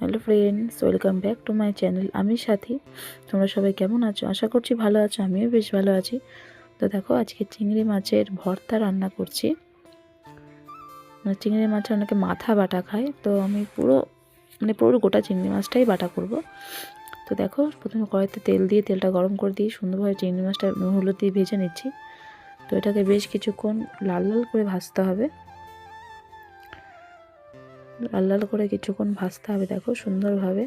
Hello friends, welcome back to my channel. আমি সাথী। তোমরা সবাই কেমন আছো? আশা করছি ভালো আছো। আমিও বেশ ভালো আছি। তো দেখো, আজকে চিংড়ি মাছের ভর্তা রান্না করছি। চিংড়ি মাছের অনেকে মাথা বাটা খায়, তো আমি পুরো গোটা চিংড়ি মাছটাই বাটা করব। তো দেখো, প্রথমে কড়াইতে তেল দিয়ে তেলটা গরম করে দিয়ে সুন্দরভাবে চিংড়ি মাছটা নুন হলুদ দিয়ে ভেজে নিচ্ছি। তো এটাকে বেশ কিছুক্ষণ লাল লাল করে ভাজতে হবে। লাল লাল করে কিছুক্ষণ ভাজতে হবে, দেখো সুন্দরভাবে।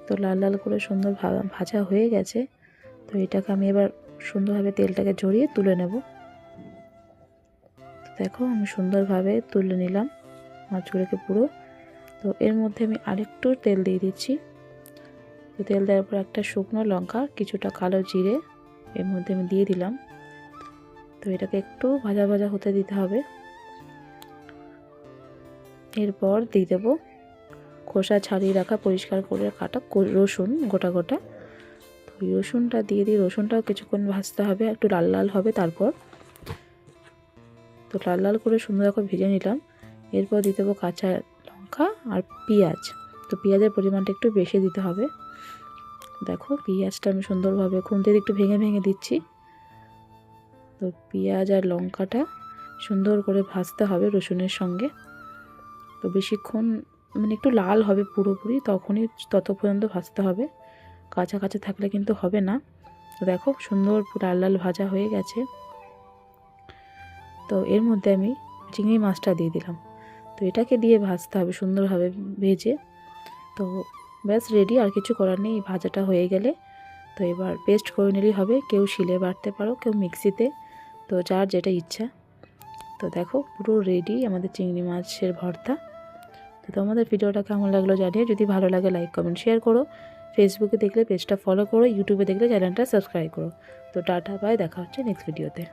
তো লাল লাল করে সুন্দর ভাজা হয়ে গেছে। তো এটাকে আমি এবার সুন্দরভাবে তেলটাকে ঝরিয়ে তুলে নেব। তো দেখো, আমি সুন্দরভাবে তুলে নিলাম মাছগুলোকে পুরো। তো এর মধ্যে আমি আরেকটু তেল দিয়ে দিচ্ছি। তো তেল দেওয়ার পর একটা শুকনো লঙ্কা, কিছুটা কালো জিরে এর মধ্যে আমি দিয়ে দিলাম। তো এটাকে একটু ভাজা ভাজা হতে দিতে হবে। এরপর দিয়ে দেবো খোসা ছাড়িয়ে রাখা পরিষ্কার করে কাটা রসুন গোটা গোটা। তো ওই রসুনটা দিয়ে রসুনটাও কিছুক্ষণ ভাজতে হবে, একটু লাল লাল হবে। তারপর তো লাল লাল করে সুন্দর করে ভেজে নিলাম। এরপর দিয়ে দেবো কাঁচা লঙ্কা আর পেঁয়াজ। তো পেঁয়াজের পরিমাণটা একটু বেশি দিতে হবে। দেখো, পেঁয়াজটা আমি সুন্দরভাবে খুন্তি দিয়ে একটু ভেঙে ভেঙে দিচ্ছি। তো পেঁয়াজ আর লঙ্কাটা সুন্দর করে ভাজতে হবে রসুনের সঙ্গে। তো বেশিক্ষণ একটু লাল হবে পুরোপুরি, তত পর্যন্ত ভাজতে হবে। কাঁচা কাঁচা থাকলে কিন্তু হবে না। তো দেখো, সুন্দর লাল লাল ভাজা হয়ে গেছে। তো এর মধ্যে আমি চিংড়ি মাছটা দিয়ে দিলাম। তো এটাকে দিয়ে ভাজতে হবে সুন্দরভাবে ভেজে। তো ব্যাস রেডি, আর কিছু করার নেই। ভাজাটা হয়ে গেলে তো এবার পেস্ট করে নিলেই হবে। কেউ শিলে বাটতে পারো, কেউ মিক্সিতে, তো যার যেটা ইচ্ছা। তো দেখো, পুরো রেডি আমাদের চিংড়ি মাছের ভর্তা। তো তোমাদের ভিডিওটা কেমন লাগলো জানিয়ে, যদি ভালো লাগে লাইক কমেন্ট শেয়ার করো। ফেসবুকে দেখলে পেজটা ফলো করো, ইউটিউবে দেখলে চ্যানেলটা সাবস্ক্রাইব করো। তো টাটা বাই, দেখা হচ্ছে নেক্সট ভিডিওতে।